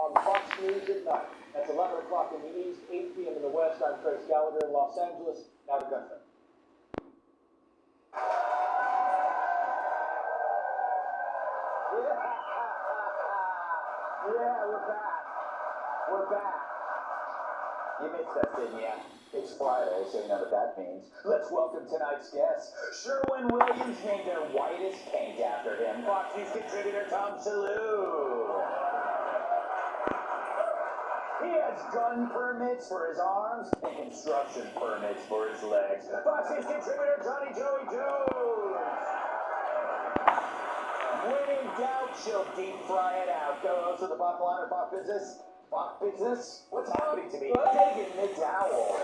on Fox News at night. That's 11 o'clock in the East, 8 p.m. in the West. I'm Trace Gallagher in Los Angeles. Now to Gunther. Yeah, we're back. We're back. You missed us, didn't you? It's Friday, so you know what that means. Let's welcome tonight's guest. Sherwin-Williams named their whitest paint after him. Fox News contributor Tom Sellew. He has gun permits for his arms and construction permits for his legs. Fox News contributor Johnny Joey Jones. When in doubt, she'll deep fry it out. Co-host of the Pop Line or Pop Business. Pop Business? What's happening to me? David McDowell.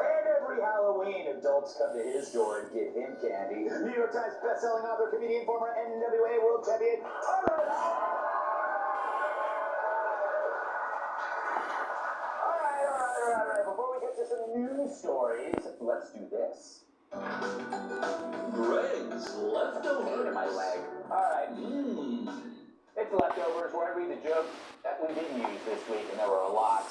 And every Halloween, adults come to his door and give him candy. New York Times best-selling author, comedian, former NWA world champion, Thomas. All right. Before we get to some news stories, let's do this. Greg's leftovers. Pain in my leg. All right. It's leftovers where I read the jokes that we didn't use this week, and there were a lot.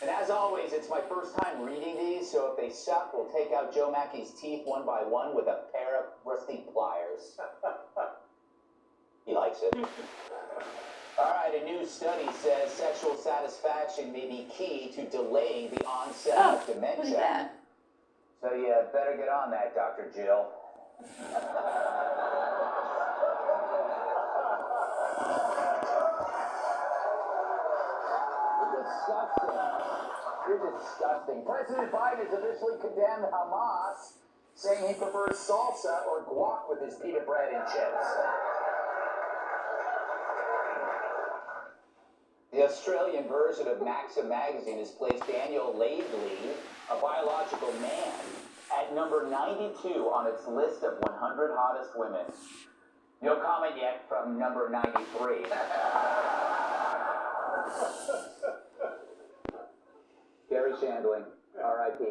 And as always, it's my first time reading these, so if they suck, we'll take out Joe Mackey's teeth one by one with a pair of rusty pliers. He likes it. All right, a new study says sexual satisfaction may be key to delaying the onset of dementia. Look at that. So you better get on that, Dr. Jill. You're disgusting. President Biden has officially condemned Hamas, saying he prefers salsa or guac with his pita bread and chips. The Australian version of Maxim magazine has placed Daniel Laidley, a biological man, at number 92 on its list of 100 hottest women. No comment yet from number 93. Gary Shandling, R.I.P.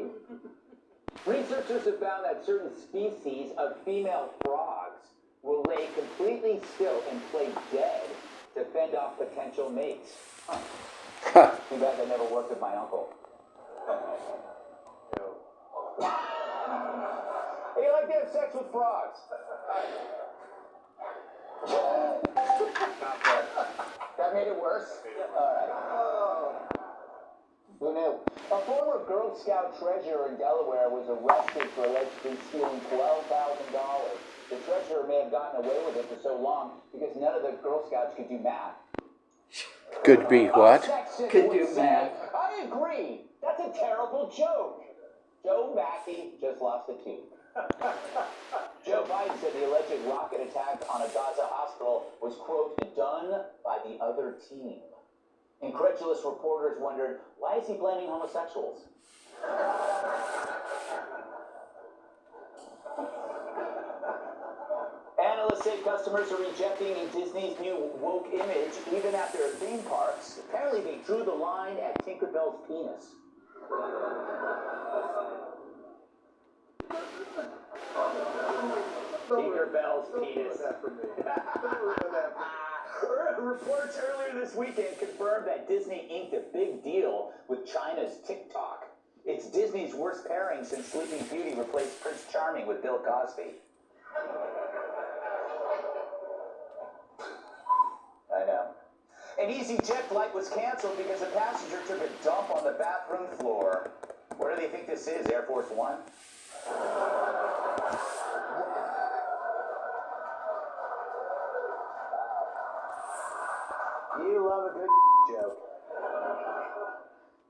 Researchers have found that certain species of female frogs will lay completely still and play dead to fend off potential mates. Too bad that never worked with my uncle. Hey, you like to have sex with frogs? That made it worse? All right. Who knew? A former Girl Scout treasurer in Delaware was arrested for allegedly stealing $12,000. The treasurer may have gotten away with it for so long because none of the Girl Scouts could do math. Could be what? Could do math. I agree. That's a terrible joke. Joe Mackey just lost a tooth. Joe Biden said the alleged rocket attack on a Gaza hospital was, quote, done by the other team. Incredulous reporters wondered, why is he blaming homosexuals? Analysts say customers are rejecting Disney's new woke image even at their theme parks. Apparently they drew the line at Tinkerbell's penis. Tinkerbell's penis. Reports earlier this weekend confirmed that Disney inked a big deal with China's TikTok. It's Disney's worst pairing since Sleeping Beauty replaced Prince Charming with Bill Cosby. I know. An EasyJet flight was canceled because a passenger took a dump on the bathroom floor. Where do they think this is, Air Force One? You love a good joke.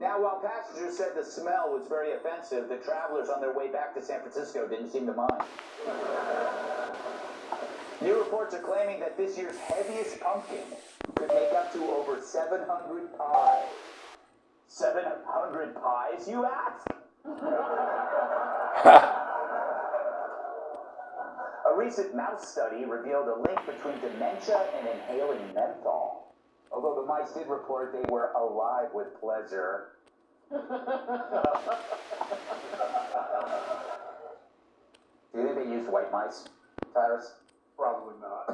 Now, while passengers said the smell was very offensive, the travelers on their way back to San Francisco didn't seem to mind. New reports are claiming that this year's heaviest pumpkin could make up to over 700 pies. 700 pies, you ask? A recent mouse study revealed a link between dementia and inhaling menthol. Although the mice did report they were alive with pleasure. Do you think they used white mice, Tyrus? Probably not.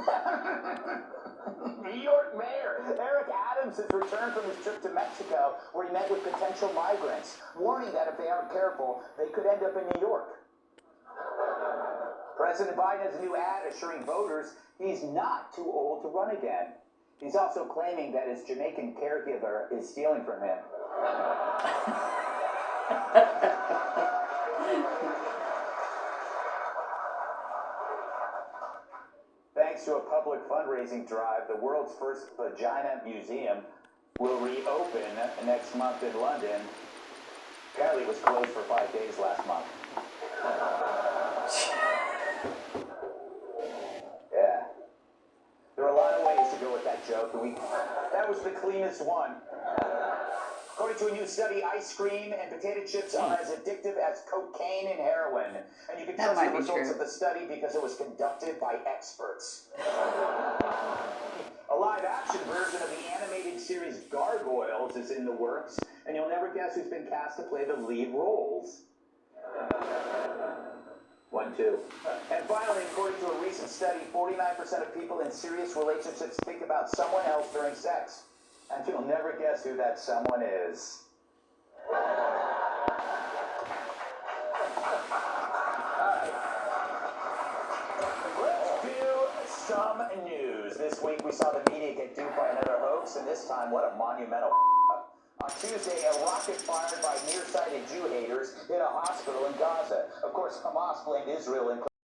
Adams has returned from his trip to Mexico, where he met with potential migrants, warning that if they aren't careful, they could end up in New York. President Biden has a new ad assuring voters he's not too old to run again. He's also claiming that his Jamaican caregiver is stealing from him. Thanks to a public fundraising drive, the world's first vagina museum will reopen next month in London. Apparently it was closed for 5 days last month. Yeah. There are a lot of ways to go with that joke, and that was the cleanest one. According to a new study, ice cream and potato chips are as addictive as cocaine and heroin. And you can trust the results of the study because it was conducted by experts. A live-action version of the animated series Gargoyles is in the works, and you'll never guess who's been cast to play the lead roles. 1, 2. And finally, according to a recent study, 49% of people in serious relationships think about someone else during sex. And you'll never guess who that someone is. Alright. Let's do some news. This week we saw the media get duped by another hoax, and this time, what a monumental up. On Tuesday, a rocket fired by nearsighted Jew haters hit a hospital in Gaza. Of course, Hamas blamed Israel and